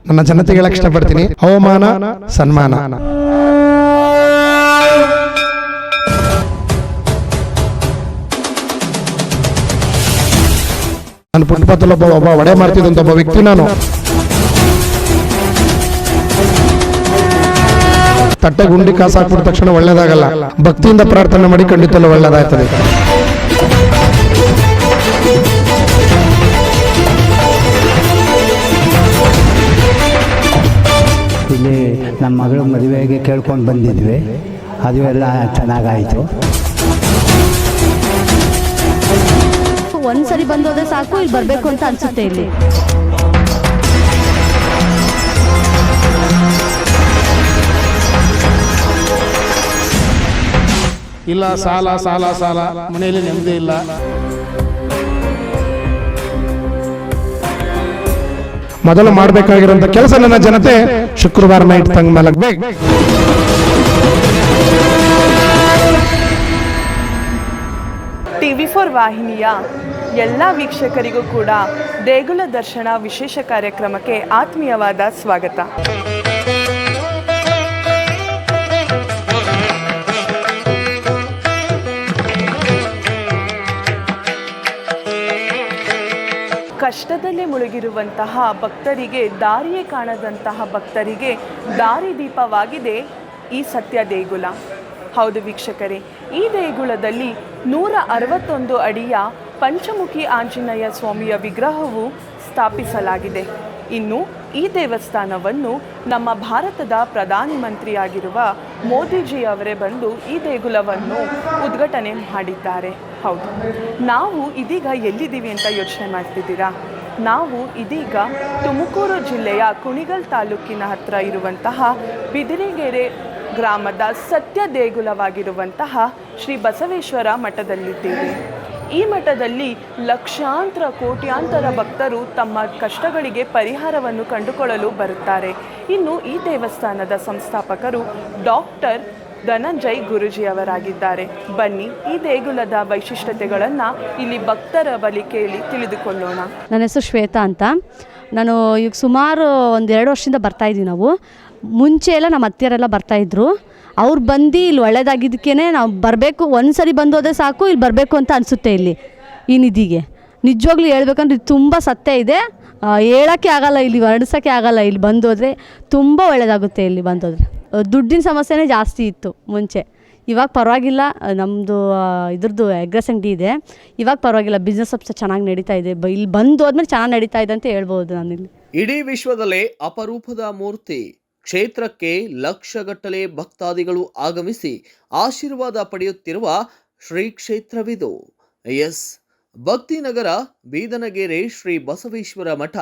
ನನ್ನ ಜನತೆಗೆ ಹೇಳಕ್ ಇಷ್ಟಪಡ್ತೀನಿ, ಅವಮಾನ ಸನ್ಮಾನ. ನಾನು ಫುಟ್ಪಾತ್ ಒಬ್ಬ ಒಡೆ ಮಾಡ್ತಿದ್ದಂತ ಒಬ್ಬ ವ್ಯಕ್ತಿ. ನಾನು ತಟ್ಟೆ ಗುಂಡಿ ಕಾಸು ಹಾಕ್ಬಿಟ್ಟ ತಕ್ಷಣ ಒಳ್ಳೇದಾಗಲ್ಲ. ಭಕ್ತಿಯಿಂದ ಪ್ರಾರ್ಥನೆ ಮಾಡಿ ಖಂಡಿತಲ್ಲೂ ಒಳ್ಳೇದಾಗ್ತದೆ. ಇಲ್ಲಿ ನಮ್ಮ ಮಗಳು ಮದುವೆಗೆ ಕೇಳ್ಕೊಂಡು ಬಂದಿದ್ವಿ, ಅದು ಎಲ್ಲ ಚೆನ್ನಾಗಾಯಿತು. ಒಂದ್ಸರಿ ಬಂದೋದ್ರೆ ಸಾಕು, ಇಲ್ಲಿ ಬರಬೇಕು ಅಂತ ಅನ್ಸುತ್ತೆ. ಇಲ್ಲಿ ಇಲ್ಲ ಸಾಲ ಸಾಲ ಸಾಲ, ಮನೆಯಲ್ಲಿ ನೆಮ್ಮದಿ ಇಲ್ಲ. ಮೊದಲು ಮಾಡಬೇಕಾಗಿರುವಂತ ಕೆಲಸ ನನ್ನ ಜನತೆ ಶುಕ್ರವಾರ ನೈಟ್ ತಂಗ ಮಲಗಬೇಕು. TV4 ವಾಹಿನಿಯ ಎಲ್ಲ ವೀಕ್ಷಕರಿಗೂ ಕೂಡ ದೇಗುಲ ದರ್ಶನ ವಿಶೇಷ ಕಾರ್ಯಕ್ರಮಕ್ಕೆ ಆತ್ಮೀಯವಾದ ಸ್ವಾಗತ. ಕಷ್ಟದಲ್ಲೇ ಮುಳುಗಿರುವಂತಹ ಭಕ್ತರಿಗೆ, ದಾರಿಯೇ ಕಾಣದಂತಹ ಭಕ್ತರಿಗೆ ದಾರಿದೀಪವಾಗಿದೆ ಈ ಸತ್ಯ ದೇಗುಲ. ಹೌದು ವೀಕ್ಷಕರೇ, ಈ ದೇಗುಲದಲ್ಲಿ 161 ಅಡಿಯ ಪಂಚಮುಖಿ ಆಂಜನೇಯ ಸ್ವಾಮಿಯ ವಿಗ್ರಹವು ಸ್ಥಾಪಿಸಲಾಗಿದೆ. ಇನ್ನು ಈ ದೇವಸ್ಥಾನವನ್ನು ನಮ್ಮ ಭಾರತದ ಪ್ರಧಾನಮಂತ್ರಿಯಾಗಿರುವ ಮೋದಿಜಿಯವರೇ ಬಂದು ಈ ದೇಗುಲವನ್ನು ಉದ್ಘಾಟನೆ ಮಾಡಿದ್ದಾರೆ. ಹೌದು, ನಾವು ಇದೀಗ ಎಲ್ಲಿದ್ದೀವಿ ಅಂತ ಯೋಚನೆ ಮಾಡ್ತಿದ್ದೀರಾ? ನಾವು ಇದೀಗ ತುಮಕೂರು ಜಿಲ್ಲೆಯ ಕುಣಿಗಲ್ ತಾಲೂಕಿನ ಹತ್ತಿರ ಇರುವಂತಹ ಬಿದಿರೆಗೆರೆ ಗ್ರಾಮದ ಸತ್ಯ ದೇಗುಲವಾಗಿರುವಂತಹ ಶ್ರೀ ಬಸವೇಶ್ವರ ಮಠದಲ್ಲಿದ್ದೇವೆ. ಈ ಮಠದಲ್ಲಿ ಲಕ್ಷಾಂತರ ಕೋಟ್ಯಾಂತರ ಭಕ್ತರು ತಮ್ಮ ಕಷ್ಟಗಳಿಗೆ ಪರಿಹಾರವನ್ನು ಕಂಡುಕೊಳ್ಳಲು ಬರುತ್ತಾರೆ. ಇನ್ನು ಈ ದೇವಸ್ಥಾನದ ಸಂಸ್ಥಾಪಕರು ಡಾಕ್ಟರ್ ಧನಂಜಯ್ ಗುರೂಜಿಯವರಾಗಿದ್ದಾರೆ. ಬನ್ನಿ ಈ ದೇಗುಲದ ವೈಶಿಷ್ಟ್ಯತೆಗಳನ್ನು ಇಲ್ಲಿ ಭಕ್ತರ ಬಳಿ ಕೇಳಿ ತಿಳಿದುಕೊಳ್ಳೋಣ. ನನ್ನ ಹೆಸರು ಶ್ವೇತಾ ಅಂತ. ನಾನು ಈಗ ಸುಮಾರು 1-2 ವರ್ಷದಿಂದ ಬರ್ತಾಯಿದ್ದೀವಿ. ನಾವು ಮುಂಚೆ ಎಲ್ಲ ನಮ್ಮ ಅತ್ತಿಯರೆಲ್ಲ ಬರ್ತಾಯಿದ್ರು. ಅವ್ರು ಬಂದು ಇಲ್ಲಿ ಒಳ್ಳೇದಾಗಿದ್ದಕ್ಕೇ ನಾವು ಬರಬೇಕು, ಒಂದು ಸರಿ ಬಂದೋದ್ರೆ ಸಾಕು, ಇಲ್ಲಿ ಬರಬೇಕು ಅಂತ ಅನಿಸುತ್ತೆ. ಇಲ್ಲಿ ಈ ನಿಧಿಗೆ ನಿಜವಾಗ್ಲೂ ಹೇಳ್ಬೇಕಂದ್ರೆ ಇದು ತುಂಬ ಸತ್ಯ ಇದೆ, ಹೇಳೋಕ್ಕೆ ಆಗಲ್ಲ, ಇಲ್ಲಿ ವರ್ಣಿಸೋಕ್ಕೆ ಆಗಲ್ಲ. ಇಲ್ಲಿ ಬಂದೋದ್ರೆ ತುಂಬ ಒಳ್ಳೆಯದಾಗುತ್ತೆ. ಇಲ್ಲಿ ಬಂದೋದ್ರೆ ದುಡ್ಡಿನ ಸಮಸ್ಯೆನೇ ಜಾಸ್ತಿ ಇತ್ತು ಮುಂಚೆ. ಇವಾಗ ಪರವಾಗಿಲ್ಲ, ನಮ್ಮದು ಇದ್ರದ್ದು ಎಗ್ರೆಸ್ ಅಂಗಡಿ ಇದೆ. ಇವಾಗ ಪರವಾಗಿಲ್ಲ, ಬಿಸ್ನೆಸ್ ಸ್ವಲ್ಪ ಚೆನ್ನಾಗಿ ನಡೀತಾ ಇದೆ. ಇಲ್ಲಿ ಬಂದು ಹೋದ್ಮೇಲೆ ಚೆನ್ನಾಗಿ ನಡೀತಾ ಇದೆ ಅಂತ ಹೇಳ್ಬೋದು. ನಾನಿಲ್ಲಿ ಇಡೀ ವಿಶ್ವದಲ್ಲೇ ಅಪರೂಪದ ಮೂರ್ತಿ ಕ್ಷೇತ್ರಕ್ಕೆ ಲಕ್ಷಗಟ್ಟಲೆ ಭಕ್ತಾದಿಗಳು ಆಗಮಿಸಿ ಆಶೀರ್ವಾದ ಪಡೆಯುತ್ತಿರುವ ಶ್ರೀ ಕ್ಷೇತ್ರವಿದು. ಎಸ್, ಭಕ್ತಿನಗರ ಬೀದನಗೆರೆ ಶ್ರೀ ಬಸವೇಶ್ವರ ಮಠ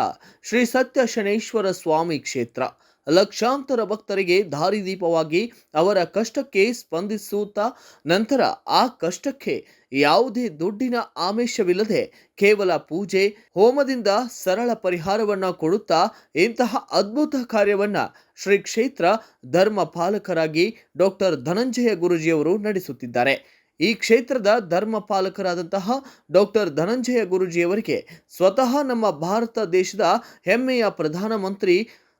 ಶ್ರೀ ಸತ್ಯ ಶನೇಶ್ವರ ಸ್ವಾಮಿ ಕ್ಷೇತ್ರ ಲಕ್ಷಾಂತರ ಭಕ್ತರಿಗೆ ದಾರಿದೀಪವಾಗಿ ಅವರ ಕಷ್ಟಕ್ಕೆ ಸ್ಪಂದಿಸುತ್ತಾ ನಂತರ ಆ ಕಷ್ಟಕ್ಕೆ ಯಾವುದೇ ದುಡ್ಡಿನ ಆಮಿಷವಿಲ್ಲದೆ ಕೇವಲ ಪೂಜೆ ಹೋಮದಿಂದ ಸರಳ ಪರಿಹಾರವನ್ನ ಕೊಡುತ್ತಾ ಇಂತಹ ಅದ್ಭುತ ಕಾರ್ಯವನ್ನ ಶ್ರೀ ಕ್ಷೇತ್ರ ಧರ್ಮ ಪಾಲಕರಾಗಿ ಡಾಕ್ಟರ್ ಧನಂಜಯ ಗುರೂಜಿಯವರು ನಡೆಸುತ್ತಿದ್ದಾರೆ. ಈ ಕ್ಷೇತ್ರದ ಧರ್ಮ ಪಾಲಕರಾದಂತಹ ಡಾಕ್ಟರ್ ಧನಂಜಯ ಗುರೂಜಿಯವರಿಗೆ ಸ್ವತಃ ನಮ್ಮ ಭಾರತ ದೇಶದ ಹೆಮ್ಮೆಯ ಪ್ರಧಾನಮಂತ್ರಿ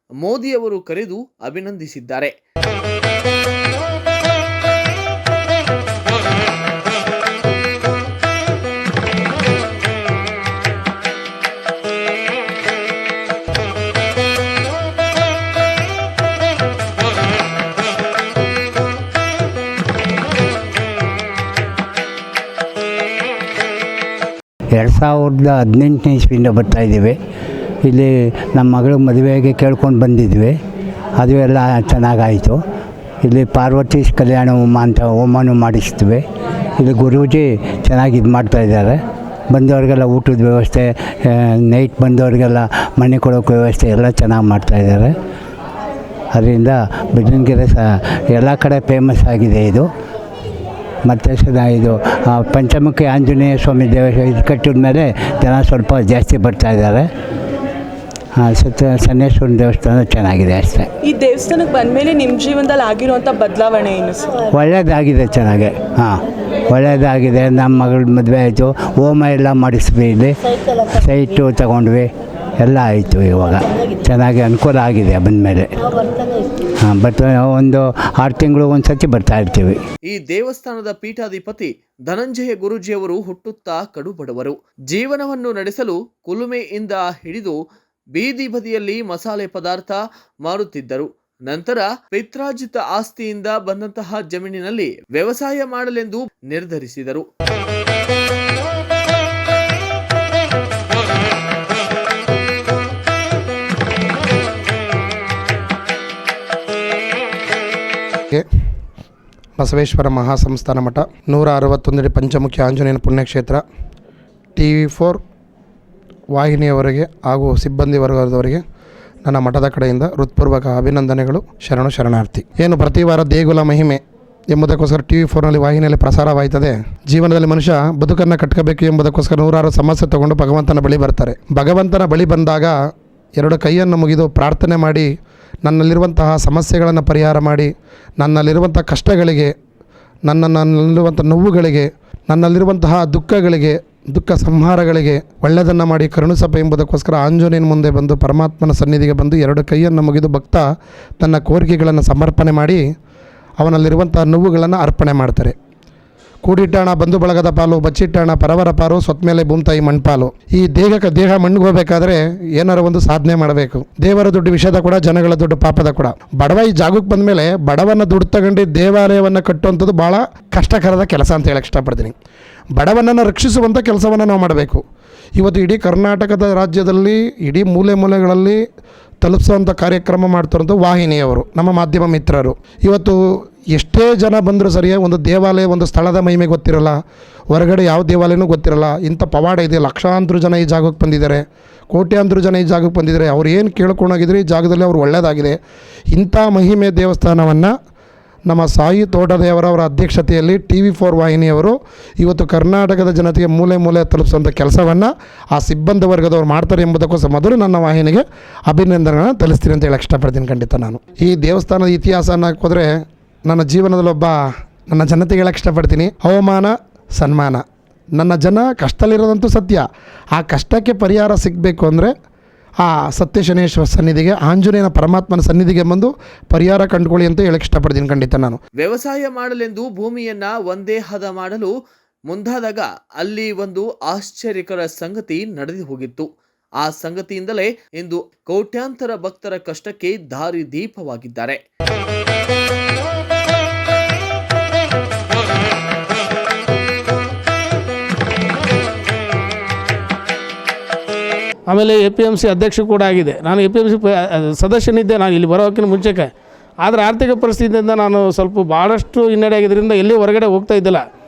ಮೋದಿಯವರು ಕರೆದು ಅಭಿನಂದಿಸಿದ್ದಾರೆ. ಎರಡು 2018ನೇ ಇಸ್ವಿಯಿಂದ ಬರ್ತಾಯಿದ್ದೀವಿ. ಇಲ್ಲಿ ನಮ್ಮ ಮಗಳ ಮದುವೆಗೆ ಕೇಳ್ಕೊಂಡು ಬಂದಿದ್ವಿ, ಅದು ಎಲ್ಲ ಚೆನ್ನಾಗಾಯಿತು. ಇಲ್ಲಿ ಪಾರ್ವತಿ ಕಲ್ಯಾಣ ಹೋಮ ಅಂತ ಹೋಮನೂ ಮಾಡಿಸ್ತೀವಿ. ಇಲ್ಲಿ ಗುರೂಜಿ ಚೆನ್ನಾಗಿ ಇದು ಮಾಡ್ತಾಯಿದ್ದಾರೆ. ಬಂದವ್ರಿಗೆಲ್ಲ ಊಟದ ವ್ಯವಸ್ಥೆ, ನೈಟ್ ಬಂದವ್ರಿಗೆಲ್ಲ ಮನೆ ಕೊಡೋಕ್ಕೆ ವ್ಯವಸ್ಥೆ ಎಲ್ಲ ಚೆನ್ನಾಗಿ ಮಾಡ್ತಾಯಿದ್ದಾರೆ. ಅದರಿಂದ ಬಿದನಗೆರೆ ಎಲ್ಲ ಕಡೆ ಫೇಮಸ್ ಆಗಿದೆ ಇದು. ಮತ್ತು ಇದು ಪಂಚಮುಖಿ ಆಂಜನೇಯ ಸ್ವಾಮಿ ದೇವಸ್ಥಾನ ಇದು ಕಟ್ಟಿದ ಮೇಲೆ ಜನ ಸ್ವಲ್ಪ ಜಾಸ್ತಿ ಬರ್ತಾಯಿದ್ದಾರೆ. ಸತ್ಯ ಶನೇಶ್ವರನ ದೇವಸ್ಥಾನ ಚೆನ್ನಾಗಿದೆ ಅಷ್ಟೇ. ಈ ದೇವಸ್ಥಾನಕ್ಕೆ ಬಂದಮೇಲೆ ನಿಮ್ಮ ಜೀವನದಲ್ಲಿ ಆಗಿರುವಂಥ ಬದಲಾವಣೆ ಏನು ಸರ್? ಒಳ್ಳೆಯದಾಗಿದೆ, ಚೆನ್ನಾಗೆ. ಒಳ್ಳೆಯದಾಗಿದೆ. ನಮ್ಮ ಮಗಳ ಮದುವೆ ಆಯಿತು, ಹೋಮ ಎಲ್ಲ ಮಾಡಿಸ್ವಿ. ಇಲ್ಲಿ ಸೈಟು ತಗೊಂಡ್ವಿ, ಎಲ್ಲ ಆಯಿತು. ಇವಾಗ ಚೆನ್ನಾಗಿ ಅನುಕೂಲ ಆಗಿದೆ ಬಂದಮೇಲೆ. ಹಾಂ, ಒಂದು 6 ತಿಂಗಳು ಒಂದು ಸತಿ ಬರ್ತಾ ಇರ್ತೀವಿ. ಈ ದೇವಸ್ಥಾನದ ಪೀಠಾಧಿಪತಿ ಧನಂಜಯ ಗುರೂಜಿಯವರು ಹುಟ್ಟುತ್ತಾ ಕಡುಬಡವರು. ಜೀವನವನ್ನು ನಡೆಸಲು ಕುಲುಮೆಯಿಂದ ಹಿಡಿದು ಬೀದಿ ಬದಿಯಲ್ಲಿ ಮಸಾಲೆ ಪದಾರ್ಥ ಮಾರುತ್ತಿದ್ದರು. ನಂತರ ಪಿತ್ರಾರ್ಜಿತ ಆಸ್ತಿಯಿಂದ ಬಂದಂತಹ ಜಮೀನಿನಲ್ಲಿ ವ್ಯವಸಾಯ ಮಾಡಲೆಂದು ನಿರ್ಧರಿಸಿದರು. ಬಸವೇಶ್ವರ ಮಹಾಸಂಸ್ಥಾನ ಮಠ 161 ಪಂಚಮುಖಿ ಆಂಜನೇಯನ ಪುಣ್ಯಕ್ಷೇತ್ರ TV4 ವಾಹಿನಿಯವರಿಗೆ ಹಾಗೂ ಸಿಬ್ಬಂದಿ ವರ್ಗದವರಿಗೆ ನನ್ನ ಮಠದ ಕಡೆಯಿಂದ ಹೃತ್ಪೂರ್ವಕ ಅಭಿನಂದನೆಗಳು. ಶರಣಾರ್ಥಿ. ಏನು ಪ್ರತಿ ವಾರ ದೇಗುಲ ಮಹಿಮೆ ಎಂಬುದಕ್ಕೋಸ್ಕರ TV4ನಲ್ಲಿ ವಾಹಿನಿಯಲ್ಲಿ ಪ್ರಸಾರವಾಯ್ತದೆ. ಜೀವನದಲ್ಲಿ ಮನುಷ್ಯ ಬದುಕನ್ನು ಕಟ್ಕೋಬೇಕು ಎಂಬುದಕ್ಕೋಸ್ಕರ 100 ಸಮಸ್ಯೆ ತಗೊಂಡು ಭಗವಂತನ ಬಳಿ ಬರ್ತಾರೆ. ಭಗವಂತನ ಬಳಿ ಬಂದಾಗ 2 ಕೈಯನ್ನು ಮುಗಿದು ಪ್ರಾರ್ಥನೆ ಮಾಡಿ, ನನ್ನಲ್ಲಿರುವಂತಹ ಸಮಸ್ಯೆಗಳನ್ನು ಪರಿಹಾರ ಮಾಡಿ, ನನ್ನಲ್ಲಿರುವಂಥ ಕಷ್ಟಗಳಿಗೆ, ನನ್ನಲ್ಲಿರುವಂಥ ನೋವುಗಳಿಗೆ, ನನ್ನಲ್ಲಿರುವಂತಹ ದುಃಖಗಳಿಗೆ, ದುಃಖ ಸಂಹಾರಗಳಿಗೆ ಒಳ್ಳೆಯದನ್ನು ಮಾಡಿ ಕರುಣಿಸಪ್ಪ ಎಂಬುದಕ್ಕೋಸ್ಕರ ಆಂಜನೇಯನ ಮುಂದೆ ಬಂದು ಪರಮಾತ್ಮನ ಸನ್ನಿಧಿಗೆ ಬಂದು 2 ಕೈಯನ್ನು ಮುಗಿದು ಭಕ್ತ ತನ್ನ ಕೋರಿಕೆಗಳನ್ನು ಸಮರ್ಪಣೆ ಮಾಡಿ ಅವನಲ್ಲಿರುವಂಥ ನೋವುಗಳನ್ನು ಅರ್ಪಣೆ ಮಾಡ್ತಾರೆ. ಕೂಡಿಟ್ಟಾಣ ಬಂಧು ಬಳಗದ ಪಾಲು, ಬಚ್ಚಿಟ್ಟಾಣ ಪರವರ ಪಾರು, ಸ್ವತ್ಮೇಲೆ ಭೂಮ್ತಾಯಿ ಮಣ್ಪಾಲು. ಈ ದೇಹ ಮಣ್ಣಿಗೆ ಹೋಗಬೇಕಾದ್ರೆ ಏನಾರ ಒಂದು ಸಾಧನೆ ಮಾಡಬೇಕು. ದೇವರ ದುಡ್ಡು ವಿಷಯದ ಕೂಡ, ಜನಗಳ ದುಡ್ಡು ಪಾಪದ ಕೂಡ. ಬಡವ ಈ ಜಾಗಕ್ಕೆ ಬಂದಮೇಲೆ ಬಡವನ ದುಡ್ಡು ತಗೊಂಡು ದೇವಾಲಯವನ್ನು ಕಟ್ಟುವಂಥದ್ದು ಭಾಳ ಕಷ್ಟಕರದ ಕೆಲಸ ಅಂತ ಹೇಳಕ್ಕೆ ಇಷ್ಟಪಡ್ತೀನಿ. ಬಡವನನ್ನು ರಕ್ಷಿಸುವಂಥ ಕೆಲಸವನ್ನು ನಾವು ಮಾಡಬೇಕು. ಇವತ್ತು ಇಡೀ ಕರ್ನಾಟಕದ ರಾಜ್ಯದಲ್ಲಿ ಇಡೀ ಮೂಲೆಗಳಲ್ಲಿ ತಲುಪಿಸುವಂಥ ಕಾರ್ಯಕ್ರಮ ಮಾಡ್ತಿರೋಂಥ ವಾಹಿನಿಯವರು, ನಮ್ಮ ಮಾಧ್ಯಮ ಮಿತ್ರರು. ಇವತ್ತು ಎಷ್ಟೇ ಜನ ಬಂದರೂ ಸರಿಯೇ ಒಂದು ದೇವಾಲಯ, ಒಂದು ಸ್ಥಳದ ಮಹಿಮೆ ಗೊತ್ತಿರಲ್ಲ, ಹೊರಗಡೆ ಯಾವ ದೇವಾಲಯನೂ ಗೊತ್ತಿರಲ್ಲ. ಇಂಥ ಪವಾಡ ಇದೆ. ಲಕ್ಷಾಂತರ ಜನ ಈ ಜಾಗಕ್ಕೆ ಬಂದಿದ್ದಾರೆ, ಕೋಟ್ಯಾಂತರ ಜನ ಈ ಜಾಗಕ್ಕೆ ಬಂದಿದ್ದಾರೆ. ಅವ್ರು ಏನು ಕೇಳ್ಕೊಂಡೋಗಿದ್ರೆ ಈ ಜಾಗದಲ್ಲಿ ಅವ್ರು ಒಳ್ಳೆಯದಾಗಿದೆ. ಇಂಥ ಮಹಿಮೆ ದೇವಸ್ಥಾನವನ್ನು ನಮ್ಮ ಸಾಯಿ ತೋಟದೇವರವರ ಅಧ್ಯಕ್ಷತೆಯಲ್ಲಿ TV4 ವಾಹಿನಿಯವರು ಇವತ್ತು ಕರ್ನಾಟಕದ ಜನತೆಗೆ ಮೂಲೆ ತಲುಪಿಸುವಂಥ ಕೆಲಸವನ್ನು ಆ ಸಿಬ್ಬಂದಿ ವರ್ಗದವ್ರು ಮಾಡ್ತಾರೆ ಎಂಬುದಕ್ಕೋಸ್ಕರ ಮೊದಲು ನನ್ನ ವಾಹಿನಿಗೆ ಅಭಿನಂದನೆಗಳನ್ನು ತಿಳಿಸ್ತೀನಿ ಅಂತ ಹೇಳಕ್ಕೆ ಇಷ್ಟಪಡ್ತೀನಿ. ಖಂಡಿತ ನಾನು ಈ ದೇವಸ್ಥಾನದ ಇತಿಹಾಸನ ಹೋದರೆ ನನ್ನ ಜೀವನದಲ್ಲೊಬ್ಬ ನನ್ನ ಜನತೆಗೆ ಹೇಳಕ್ಕೆ ಇಷ್ಟಪಡ್ತೀನಿ. ಅವಮಾನ ಸನ್ಮಾನ. ನನ್ನ ಜನ ಕಷ್ಟದಲ್ಲಿರೋದಂತೂ ಸತ್ಯ. ಆ ಕಷ್ಟಕ್ಕೆ ಪರಿಹಾರ ಸಿಗಬೇಕು ಅಂದರೆ ಆ ಸತ್ಯಶನೇಶ್ವರ ಸನ್ನಿಧಿಗೆ, ಆಂಜನೇಯನ ಪರಮಾತ್ಮನ ಸನ್ನಿಧಿಗೆ ಬಂದು ಪರಿಹಾರ ಕಂಡುಕೊಳ್ಳಿ ಅಂತ ಹೇಳಕ್ಕೆ ಇಷ್ಟಪಡ್ತೀನಿ. ಖಂಡಿತ ನಾನು ವ್ಯವಸಾಯ ಮಾಡಲೆಂದು ಭೂಮಿಯನ್ನ ಒಂದೇ ಹದ ಮಾಡಲು ಮುಂದಾದಾಗ ಅಲ್ಲಿ ಒಂದು ಆಶ್ಚರ್ಯಕರ ಸಂಗತಿ ನಡೆದು ಹೋಗಿತ್ತು. ಆ ಸಂಗತಿಯಿಂದಲೇ ಇಂದು ಕೋಟ್ಯಾಂತರ ಭಕ್ತರ ಕಷ್ಟಕ್ಕೆ ದಾರಿ ದೀಪವಾಗಿದ್ದಾರೆ. ಆಮೇಲೆ APMC ಅಧ್ಯಕ್ಷ ಕೂಡ ಆಗಿದೆ. ನಾನು APMC ಸದಸ್ಯನಿದ್ದೆ ನಾನು ಇಲ್ಲಿ ಬರೋಕ್ಕಿಂತ ಮುಂಚೆಗೆ. ಆದರೆ ಆರ್ಥಿಕ ಪರಿಸ್ಥಿತಿಯಿಂದ ನಾನು ಸ್ವಲ್ಪ ಭಾಳಷ್ಟು ಹಿನ್ನಡೆ ಆಗಿದ್ದರಿಂದ ಎಲ್ಲಿ ಹೊರಗಡೆ ಹೋಗ್ತಾ ಇದ್ದಿಲ್ಲ.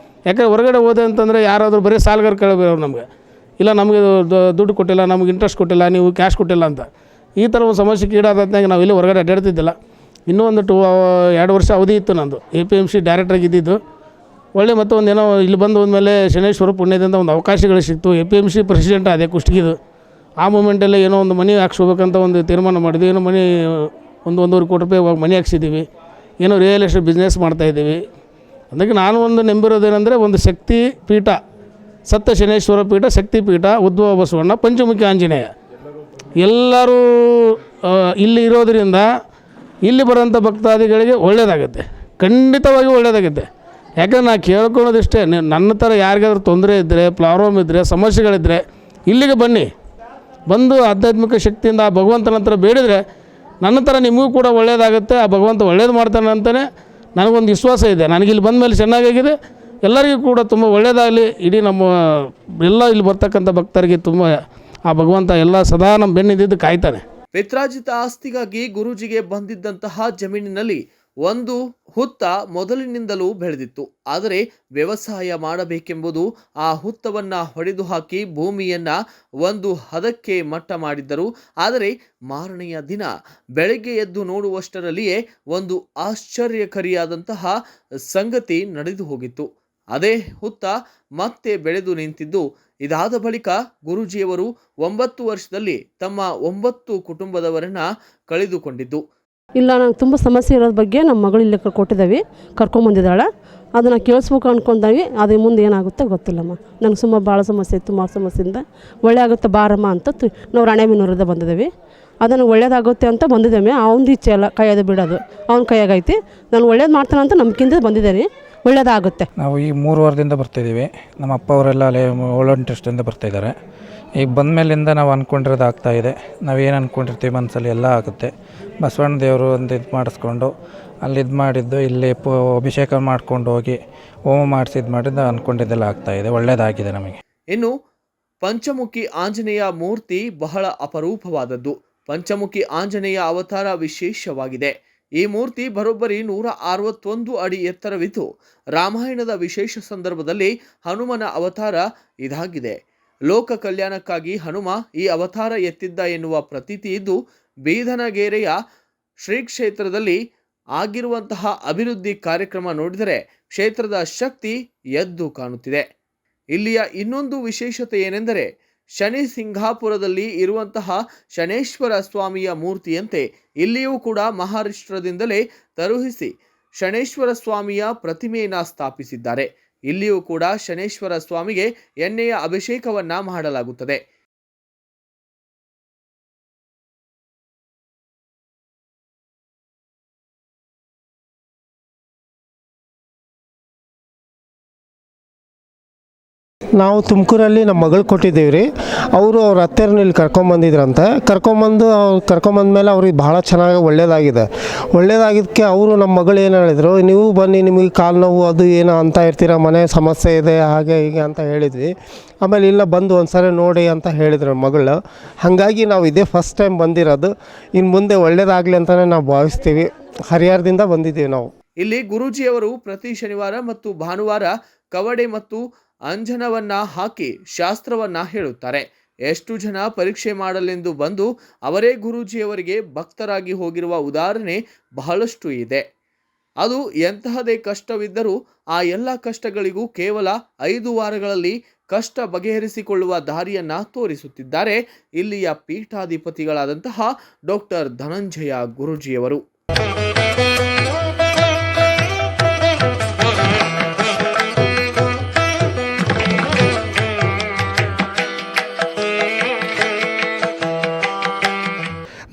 ಯಾಕಂದರೆ ಹೊರಗಡೆ ಹೋದೆ ಅಂತಂದರೆ ಯಾರಾದರೂ ಬರೀ ಸಾಲಗಾರ ಕೇಳಬೇಕು ನಮಗೆ, ಇಲ್ಲ ನಮಗೆ ದುಡ್ಡು ಕೊಟ್ಟಿಲ್ಲ, ನಮಗೆ ಇಂಟ್ರೆಸ್ಟ್ ಕೊಟ್ಟಿಲ್ಲ, ನೀವು ಕ್ಯಾಶ್ ಕೊಟ್ಟಿಲ್ಲ ಅಂತ. ಈ ಥರ ಒಂದು ಸಮಸ್ಯೆಗೆ ಈಡಾದಂತಾಗ ನಾವು ಇಲ್ಲಿ ಹೊರಗಡೆ ಅಡ್ಡಾಡ್ತಿದ್ದಿಲ್ಲ. ಇನ್ನೂ ಒಂದು 2 ವರ್ಷ ಅವಧಿ ಇತ್ತು ನಂದು APMC ಡೈರೆಕ್ಟ್ರಾಗಿ ಇದ್ದಿದ್ದು. ಒಳ್ಳೆ ಮತ್ತು ಒಂದೇನೋ ಇಲ್ಲಿ ಬಂದು ಹೋದ್ಮೇಲೆ ಶನೇಶ್ವರ ಪುಣ್ಯದಿಂದ ಒಂದು ಅವಕಾಶಗಳು ಸಿಕ್ತು. APMC ಪ್ರೆಸಿಡೆಂಟ್ ಅದೇ ಕುಷ್ಟಗಿದು. ಆ ಮೂಮೆಂಟಲ್ಲಿ ಏನೋ ಒಂದು ಮನೆ ಹಾಕ್ಸ್ಕೋಬೇಕಂತ ಒಂದು ತೀರ್ಮಾನ ಮಾಡಿದ್ವಿ. ಏನೋ ಮನೆ 1-1.5 ಕೋಟಿ ರೂಪಾಯಿ ಇವಾಗ ಮನೆ ಹಾಕ್ಸಿದ್ದೀವಿ. ಏನೋ ರಿಯಲ್ ಎಸ್ಟೇಟ್ ಬಿಸ್ನೆಸ್ ಮಾಡ್ತಾಯಿದ್ದೀವಿ. ಅದಕ್ಕೆ ನಾನು ಒಂದು ನಂಬಿರೋದೇನೆಂದರೆ, ಒಂದು ಶಕ್ತಿ ಪೀಠ, ಸತ್ಯ ಶನೇಶ್ವರ ಪೀಠ, ಶಕ್ತಿ ಪೀಠ, ಉದ್ಭವ ಬಸವಣ್ಣ, ಪಂಚಮುಖಿ ಆಂಜನೇಯ ಎಲ್ಲರೂ ಇಲ್ಲಿ ಇರೋದರಿಂದ ಇಲ್ಲಿ ಬರೋಂಥ ಭಕ್ತಾದಿಗಳಿಗೆ ಒಳ್ಳೆಯದಾಗುತ್ತೆ, ಖಂಡಿತವಾಗಿ ಒಳ್ಳೆಯದಾಗುತ್ತೆ. ಯಾಕಂದ್ರೆ ನಾನು ಕೇಳ್ಕೊಳೋದಿಷ್ಟೇ, ನನ್ನ ಥರ ಯಾರಿಗಾದ್ರೂ ತೊಂದರೆ ಇದ್ದರೆ, ಪ್ರಾಬ್ಲಮ್ ಇದ್ದರೆ, ಸಮಸ್ಯೆಗಳಿದ್ದರೆ ಇಲ್ಲಿಗೆ ಬನ್ನಿ. ಬಂದು ಆಧ್ಯಾತ್ಮಿಕ ಶಕ್ತಿಯಿಂದ ಆ ಭಗವಂತನ ಹತ್ರ ಬೇಡಿದರೆ ನನ್ನ ಥರ ನಿಮಗೂ ಕೂಡ ಒಳ್ಳೆಯದಾಗುತ್ತೆ. ಆ ಭಗವಂತ ಒಳ್ಳೇದು ಮಾಡ್ತಾನೆ ಅಂತಲೇ ನನಗೊಂದು ವಿಶ್ವಾಸ ಇದೆ. ನನಗಿಲ್ಲಿ ಬಂದ ಮೇಲೆ ಚೆನ್ನಾಗಾಗಿದೆ, ಎಲ್ಲರಿಗೂ ಕೂಡ ತುಂಬ ಒಳ್ಳೆಯದಾಗಲಿ. ಇಡೀ ನಮ್ಮ ಎಲ್ಲ ಇಲ್ಲಿ ಬರ್ತಕ್ಕಂಥ ಭಕ್ತರಿಗೆ ತುಂಬ ಆ ಭಗವಂತ ಎಲ್ಲ ಸದಾ ನಮ್ಮ ಬೆನ್ನಿದ್ದು ಕಾಯ್ತಾನೆ. ಪಿತ್ರಾರ್ಜಿತ ಆಸ್ತಿಗಾಗಿ ಗುರೂಜಿಗೆ ಬಂದಿದ್ದಂತಹ ಜಮೀನಿನಲ್ಲಿ ಒಂದು ಹುತ್ತ ಮೊದಲಿನಿಂದಲೂ ಬೆಳೆದಿತ್ತು. ಆದರೆ ವ್ಯವಸಾಯ ಮಾಡಬೇಕೆಂಬುದು ಆ ಹುತ್ತವನ್ನು ಹೊಡೆದು ಹಾಕಿ ಭೂಮಿಯನ್ನ ಒಂದು ಹದಕ್ಕೆ ಮಟ್ಟ ಮಾಡಿದ್ದರು. ಆದರೆ ಮಾರನೆಯ ದಿನ ಬೆಳಗ್ಗೆ ಎದ್ದು ನೋಡುವಷ್ಟರಲ್ಲಿಯೇ ಒಂದು ಆಶ್ಚರ್ಯಕಾರಿಯಾದಂತಹ ಸಂಗತಿ ನಡೆದು ಹೋಗಿತ್ತು. ಅದೇ ಹುತ್ತ ಮತ್ತೆ ಬೆಳೆದು ನಿಂತಿದ್ದು. ಇದಾದ ಬಳಿಕ ಗುರೂಜಿಯವರು 9 ವರ್ಷದಲ್ಲಿ ತಮ್ಮ 9 ಕುಟುಂಬದವರನ್ನ ಕಳೆದುಕೊಂಡಿದ್ದು. ಇಲ್ಲ, ನಂಗೆ ತುಂಬ ಸಮಸ್ಯೆ ಇರೋದ್ರ ಬಗ್ಗೆ ನಮ್ಮ ಮಗಳು ಇಲ್ಲಿ ಕೊಟ್ಟಿದ್ದೀವಿ, ಕರ್ಕೊಂಬಂದಿದ್ದಾಳೆ. ಅದನ್ನು ಕೇಳಿಸ್ಬೇಕು ಅಂದ್ಕೊಂಡಾಗಿ ಅದು ಮುಂದೆ ಏನಾಗುತ್ತೆ ಗೊತ್ತಿಲ್ಲಮ್ಮ. ನನಗೆ ಭಾಳ ಸಮಸ್ಯೆ ಇತ್ತು, ಸಮಸ್ಯೆಯಿಂದ ಒಳ್ಳೆ ಆಗುತ್ತೆ ಬಾರಮ್ಮ ಅಂತ ನಾವು ರಾಣೆಬೆನ್ನೂರಿಂದ ಬಂದಿದ್ದೀವಿ. ಅದನ್ನು ಒಳ್ಳೇದಾಗುತ್ತೆ ಅಂತ ಬಂದಿದ್ದೇವೆ. ಅವನದು ಇಚ್ಛೆ ಅಲ್ಲ ಕೈಯೋದು ಬಿಡೋದು, ಅವ್ನ ಕೈಯಾಗೈತಿ. ನಾನು ಒಳ್ಳೇದು ಮಾಡ್ತಾನೆ ಅಂತ ನಂಬಿಕೆಯಿಂದ ಬಂದಿದ್ದೇನೆ, ಒಳ್ಳೇದಾಗುತ್ತೆ. ನಾವು ಈ 3 ವಾರದಿಂದ ಬರ್ತಾಯಿದ್ದೀವಿ. ನಮ್ಮ ಅಪ್ಪ ಅವರೆಲ್ಲ ಅಲ್ಲೇ ಒಳ್ಳೆ ಇಂಟ್ರೆಸ್ಟಿಂದ ಬರ್ತಾಯಿದ್ದಾರೆ. ಈಗ ಬಂದ ಮೇಲಿಂದ ನಾವು ಅಂದ್ಕೊಂಡಿರೋದು ಆಗ್ತಾಯಿದೆ. ನಾವೇನು ಅಂದ್ಕೊಂಡಿರ್ತೀವಿ ಮನಸ್ಸಲ್ಲಿ ಎಲ್ಲ ಆಗುತ್ತೆ. ಬಸವಣ್ಣ ದೇವರು ಒಂದು ಇದು ಮಾಡಿಸ್ಕೊಂಡು ಅಲ್ಲಿ ಇದು ಮಾಡಿದ್ದು ಇಲ್ಲಿ ಅಭಿಷೇಕ ಮಾಡ್ಕೊಂಡು ಹೋಗಿ ಹೋಮ ಮಾಡಿಸಿದ್ದು ಮಾಡಿದ್ದು ಅಂದ್ಕೊಂಡಿದ್ದೆಲ್ಲ ಆಗ್ತಾಯಿದೆ, ಒಳ್ಳೆಯದಾಗಿದೆ ನಮಗೆ. ಇನ್ನು ಪಂಚಮುಖಿ ಆಂಜನೇಯ ಮೂರ್ತಿ ಬಹಳ ಅಪರೂಪವಾದದ್ದು. ಪಂಚಮುಖಿ ಆಂಜನೇಯ ಅವತಾರ ವಿಶೇಷವಾಗಿದೆ. ಈ ಮೂರ್ತಿ ಬರೋಬ್ಬರಿ 161 ಅಡಿ ಎತ್ತರವಿದ್ದು, ರಾಮಾಯಣದ ವಿಶೇಷ ಸಂದರ್ಭದಲ್ಲಿ ಹನುಮನ ಅವತಾರ ಇದಾಗಿದೆ. ಲೋಕ ಕಲ್ಯಾಣಕ್ಕಾಗಿ ಹನುಮ ಈ ಅವತಾರ ಎತ್ತಿದ್ದ ಎನ್ನುವ ಪ್ರತೀತಿ ಇದ್ದು, ಬೀದನಗೆರೆಯ ಶ್ರೀ ಕ್ಷೇತ್ರದಲ್ಲಿ ಆಗಿರುವಂತಹ ಅಭಿವೃದ್ಧಿ ಕಾರ್ಯಕ್ರಮ ನೋಡಿದರೆ ಕ್ಷೇತ್ರದ ಶಕ್ತಿ ಎದ್ದು ಕಾಣುತ್ತಿದೆ. ಇಲ್ಲಿಯ ಇನ್ನೊಂದು ವಿಶೇಷತೆ ಏನೆಂದರೆ, ಶನಿ ಸಿಂಗಾಪುರದಲ್ಲಿ ಇರುವಂತಹ ಶನೇಶ್ವರ ಸ್ವಾಮಿಯ ಮೂರ್ತಿಯಂತೆ ಇಲ್ಲಿಯೂ ಕೂಡ ಮಹಾರಾಷ್ಟ್ರದಿಂದಲೇ ತರುಹಿಸಿ ಶನೇಶ್ವರ ಸ್ವಾಮಿಯ ಪ್ರತಿಮೆಯನ್ನು ಸ್ಥಾಪಿಸಿದ್ದಾರೆ. ಇಲ್ಲಿಯೂ ಕೂಡ ಶನೇಶ್ವರ ಸ್ವಾಮಿಗೆ ಎಣ್ಣೆಯ ಅಭಿಷೇಕವನ್ನ ಮಾಡಲಾಗುತ್ತದೆ. ನಾವು ತುಮಕೂರಲ್ಲಿ ನಮ್ಮ ಮಗಳು ಕೊಟ್ಟಿದ್ದೀವಿ ರೀ. ಅವರು ಅವ್ರ ಅತ್ತೆಯರನ್ನ ಇಲ್ಲಿ ಕರ್ಕೊಂಬಂದಿದ್ರಂತೆ. ಕರ್ಕೊಂಬಂದ್ಮೇಲೆ ಅವ್ರಿಗೆ ಭಾಳ ಚೆನ್ನಾಗಿ ಒಳ್ಳೇದಾಗಿದ್ದಕ್ಕೆ ಅವರು ನಮ್ಮ ಮಗಳು ಏನು ಹೇಳಿದರು, ನೀವು ಬನ್ನಿ, ನಿಮಗೆ ಕಾಲು ನೋವು ಅದು ಏನೋ ಅಂತ ಇರ್ತೀರ, ಮನೆ ಸಮಸ್ಯೆ ಇದೆ ಹಾಗೆ ಹೀಗೆ ಅಂತ ಹೇಳಿದ್ವಿ. ಆಮೇಲೆ ಇಲ್ಲ ಬಂದು ಒಂದು ಸರಿ ನೋಡಿ ಅಂತ ಹೇಳಿದ್ರು ಮಗಳು. ಹಾಗಾಗಿ ನಾವು ಇದೇ ಫಸ್ಟ್ ಟೈಮ್ ಬಂದಿರೋದು. ಇನ್ನು ಮುಂದೆ ಒಳ್ಳೇದಾಗಲಿ ಅಂತಲೇ ನಾವು ಭಾವಿಸ್ತೀವಿ. ಹರಿಹರದಿಂದ ಬಂದಿದ್ದೀವಿ ನಾವು. ಇಲ್ಲಿ ಗುರೂಜಿಯವರು ಪ್ರತಿ ಶನಿವಾರ ಮತ್ತು ಭಾನುವಾರ ಕವಡೆ ಮತ್ತು ಅಂಜನವನ್ನ ಹಾಕಿ ಶಾಸ್ತ್ರವನ್ನ ಹೇಳುತ್ತಾರೆ. ಎಷ್ಟು ಜನ ಪರೀಕ್ಷೆ ಮಾಡಲೆಂದು ಬಂದು ಅವರೇ ಗುರೂಜಿಯವರಿಗೆ ಭಕ್ತರಾಗಿ ಹೋಗಿರುವ ಉದಾಹರಣೆ ಬಹಳಷ್ಟು ಇದೆ. ಅದು ಎಂತಹದೇ ಕಷ್ಟವಿದ್ದರೂ ಆ ಎಲ್ಲ ಕಷ್ಟಗಳಿಗೂ ಕೇವಲ 5 ವಾರಗಳಲ್ಲಿ ಕಷ್ಟ ಬಗೆಹರಿಸಿಕೊಳ್ಳುವ ದಾರಿಯನ್ನ ತೋರಿಸುತ್ತಿದ್ದಾರೆ ಇಲ್ಲಿಯ ಪೀಠಾಧಿಪತಿಗಳಾದಂತಹ ಡಾಕ್ಟರ್ ಧನಂಜಯ ಗುರೂಜಿಯವರು.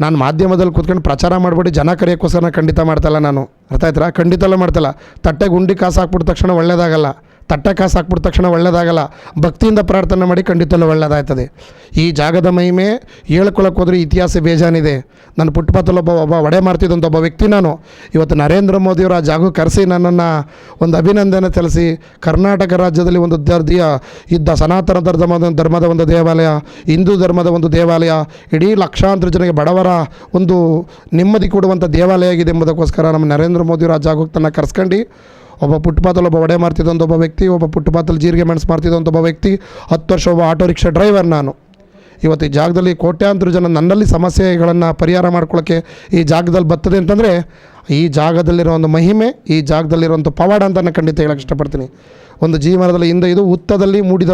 ನಾನು ಮಾಧ್ಯಮದಲ್ಲಿ ಕೂತ್ಕೊಂಡು ಪ್ರಚಾರ ಮಾಡಿಬಿಟ್ಟು ಜನ ಕರೆಯೋಕ್ಕೋಸ್ಕರ ಖಂಡಿತ ಮಾಡ್ತಾಯಿಲ್ಲ. ನಾನು ಅರ್ಥ ಆಯ್ತಾ? ಖಂಡಿತ ಮಾಡ್ತಾಯಿಲ್ಲ. ತಟ್ಟೆಗೆ ಗುಂಡಿ ಕಾಸು ಹಾಕ್ಬಿಟ್ಟ ತಕ್ಷಣ ಒಳ್ಳೇದಾಗಲ್ಲ. ತಟ್ಟೆ ಕಾಸು ಹಾಕ್ಬಿಟ್ಟ ತಕ್ಷಣ ಒಳ್ಳೇದಾಗಲ್ಲ. ಭಕ್ತಿಯಿಂದ ಪ್ರಾರ್ಥನೆ ಮಾಡಿ ಖಂಡಿತಲ್ಲೂ ಒಳ್ಳೇದಾಗ್ತದೆ. ಈ ಜಾಗದ ಮಹಿಮೆ ಹೇಳ್ಕೊಳಕ್ಕೆ ಹೋದರೆ ಇತಿಹಾಸ ಬೇಜಾನಿದೆ. ನನ್ನ ಪುಟ್ಟಪಾತಲ್ಲೊಬ್ಬ ಒಡೆ ಮಾಡ್ತಿದ್ದಂಥ ಒಬ್ಬ ವ್ಯಕ್ತಿ ನಾನು. ಇವತ್ತು ನರೇಂದ್ರ ಮೋದಿಯವರು ಆ ಜಾಗಕ್ಕೆ ಕರೆಸಿ ನನ್ನನ್ನು ಒಂದು ಅಭಿನಂದನೆ ತಿಳಿಸಿ, ಕರ್ನಾಟಕ ರಾಜ್ಯದಲ್ಲಿ ಒಂದು ಇದ್ದ ಸನಾತನ ಧರ್ಮದ ಒಂದು ದೇವಾಲಯ, ಹಿಂದೂ ಧರ್ಮದ ಒಂದು ದೇವಾಲಯ, ಇಡೀ ಲಕ್ಷಾಂತರ ಜನಕ್ಕೆ ಬಡವರ ಒಂದು ನೆಮ್ಮದಿ ಕೊಡುವಂಥ ದೇವಾಲಯ ಆಗಿದೆ ಎಂಬುದಕ್ಕೋಸ್ಕರ ನಮ್ಮ ನರೇಂದ್ರ ಮೋದಿಯವರು ಆ ಜಾಗಕ್ಕೆ ತನ್ನ ಕರ್ಸ್ಕೊಂಡು ಒಬ್ಬ ಪುಟ್ಟಪಾತಲ್ಲಿ ಒಬ್ಬ ಒಡೆ ಮಾಡ್ತಿದ್ದಂಥ ಒಬ್ಬ ವ್ಯಕ್ತಿ, ಒಬ್ಬ ಪುಟ್ಟಪಾತಲ್ಲಿ ಜೀರಿಗೆ ಮೆಣಸು ಮಾಡ್ತಿದ್ದಂಥ ಒಬ್ಬ ವ್ಯಕ್ತಿ, 10 ವರ್ಷ ಒಬ್ಬ ಆಟೋ ರಿಕ್ಷಾ ಡ್ರೈವರ್ ನಾನು. ಇವತ್ತು ಈ ಜಾಗದಲ್ಲಿ ಕೋಟ್ಯಾಂತರ ಜನ ನನ್ನಲ್ಲಿ ಸಮಸ್ಯೆಗಳನ್ನು ಪರಿಹಾರ ಮಾಡ್ಕೊಳ್ಳೋಕ್ಕೆ ಈ ಜಾಗದಲ್ಲಿ ಬರ್ತದೆ ಅಂತಂದರೆ ಈ ಜಾಗದಲ್ಲಿರೋ ಒಂದು ಮಹಿಮೆ, ಈ ಜಾಗದಲ್ಲಿರುವಂಥ ಪವಾಡ ಅಂತ ನಾನು ಖಂಡಿತ ಹೇಳೋಕ್ಕೆ ಇಷ್ಟಪಡ್ತೀನಿ. ಒಂದು ಜೀವನದಲ್ಲಿ ಹಿಂದೆ ಇದು ಹುತ್ತದಲ್ಲಿ ಮೂಡಿ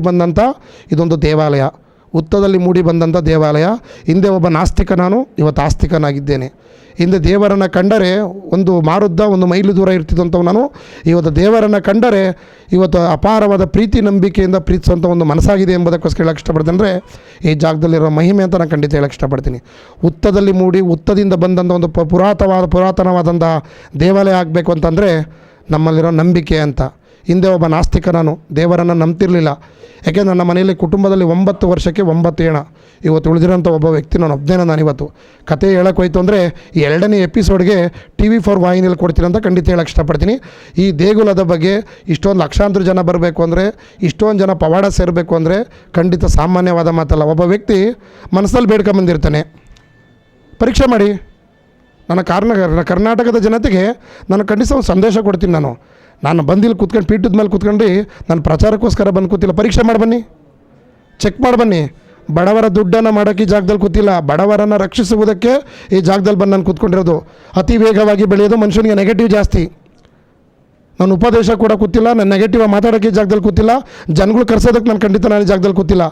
ಬಂದಂಥ ಇದೊಂದು ದೇವಾಲಯ. ಹುತ್ತದಲ್ಲಿ ಮೂಡಿ ಬಂದಂಥ ದೇವಾಲಯ. ಹಿಂದೆ ಒಬ್ಬ ನಾಸ್ತಿಕ ನಾನು, ಇವತ್ತು ಆಸ್ತಿಕನಾಗಿದ್ದೇನೆ. ಹಿಂದೆ ದೇವರನ್ನು ಕಂಡರೆ ಒಂದು ಮಾರುದ್ದ 1 ಮೈಲು ದೂರ ಇರ್ತಿದ್ದಂಥವು ನಾನು ಇವತ್ತು ದೇವರನ್ನು ಕಂಡರೆ ಇವತ್ತು ಅಪಾರವಾದ ಪ್ರೀತಿ ನಂಬಿಕೆಯಿಂದ ಪ್ರೀತಿಸುವಂಥ ಒಂದು ಮನಸ್ಸಾಗಿದೆ ಎಂಬುದಕ್ಕೋಸ್ಕರ ಹೇಳಕ್ಕೆ ಇಷ್ಟಪಡ್ತೀನಿ. ಅಂದರೆ ಈ ಜಾಗದಲ್ಲಿರೋ ಮಹಿಮೆ ಅಂತ ನಾನು ಖಂಡಿತ ಹೇಳಕ್ಕೆ ಇಷ್ಟಪಡ್ತೀನಿ. ಹುತ್ತದಲ್ಲಿ ಮೂಡಿ ಹುತ್ತದಿಂದ ಬಂದಂಥ ಒಂದು ಪುರಾತನವಾದಂಥ ದೇವಾಲಯ ಆಗಬೇಕು ಅಂತಂದರೆ ನಮ್ಮಲ್ಲಿರೋ ನಂಬಿಕೆ ಅಂತ. ಹಿಂದೆ ಒಬ್ಬ ನಾಸ್ತಿಕ ನಾನು, ದೇವರನ್ನು ನಂಬ್ತಿರಲಿಲ್ಲ. ಯಾಕೆಂದರೆ ನನ್ನ ಮನೆಯಲ್ಲಿ ಕುಟುಂಬದಲ್ಲಿ 9 ವರ್ಷಕ್ಕೆ 9 ಹೆಣ. ಇವತ್ತು ಉಳಿದಿರೋಂಥ ಒಬ್ಬ ವ್ಯಕ್ತಿ ನಾನು ಒಬ್ಬನೇ. ನಾನು ಇವತ್ತು ಕತೆ ಹೇಳಕ್ಕೆ ಹೋಯ್ತು ಅಂದರೆ 2ನೇ ಎಪಿಸೋಡ್ಗೆ TV4 ವಾಹಿನಿಯಲ್ಲಿ ಕೊಡ್ತೀನಿ ಅಂತ ಖಂಡಿತ ಹೇಳಕ್ಕೆ ಇಷ್ಟಪಡ್ತೀನಿ. ಈ ದೇಗುಲದ ಬಗ್ಗೆ ಇಷ್ಟೊಂದು ಲಕ್ಷಾಂತರ ಜನ ಬರಬೇಕು ಅಂದರೆ, ಇಷ್ಟೊಂದು ಜನ ಪವಾಡ ಸೇರಬೇಕು ಅಂದರೆ ಖಂಡಿತ ಸಾಮಾನ್ಯವಾದ ಮಾತಲ್ಲ. ಒಬ್ಬ ವ್ಯಕ್ತಿ ಮನಸ್ಸಲ್ಲಿ ಬೇಡ್ಕೊಂಬಂದಿರ್ತಾನೆ. ಪರೀಕ್ಷೆ ಮಾಡಿ. ನನ್ನ ಕರ್ನಾಟಕದ ಜನತೆಗೆ ನಾನು ಖಂಡಿತ ಒಂದು ಸಂದೇಶ ಕೊಡ್ತೀನಿ. ನಾನು ಬಂದಿಲ್ಲಿ ಕೂತ್ಕೊಂಡು ಪೀಠದ ಮೇಲೆ ಕೂತ್ಕೊಂಡು ನಾನು ಪ್ರಚಾರಕ್ಕೋಸ್ಕರ ಬಂದು ಕೂತಿಲ್ಲ. ಪರೀಕ್ಷೆ ಮಾಡಿ ಬನ್ನಿ, ಚೆಕ್ ಮಾಡಿ ಬನ್ನಿ. ಬಡವರ ದುಡ್ಡನ್ನು ಮಾಡೋಕ್ಕೆ ಈ ಜಾಗದಲ್ಲಿ ಕೂತಿಲ್ಲ, ಬಡವರನ್ನು ರಕ್ಷಿಸುವುದಕ್ಕೆ ಈ ಜಾಗದಲ್ಲಿ ಬಂದು ನಾನು ಕೂತ್ಕೊಂಡಿರೋದು. ಅತಿ ವೇಗವಾಗಿ ಬೆಳೆಯೋದು ಮನುಷ್ಯನಿಗೆ ನೆಗೆಟಿವ್ ಜಾಸ್ತಿ. ನಾನು ಉಪದೇಶ ಕೂಡ ಕೂತಿಲ್ಲ, ನಾನು ನೆಗೆಟಿವ್ ಮಾತಾಡೋಕ್ಕೆ ಈ ಜಾಗದಲ್ಲಿ ಕೂತಿಲ್ಲ, ಜನಗಳು ಕರ್ಸೋದಕ್ಕೆ ನಾನು ಖಂಡಿತ ನಾನು ಈ ಜಾಗದಲ್ಲಿ ಕೂತಿಲ್ಲ.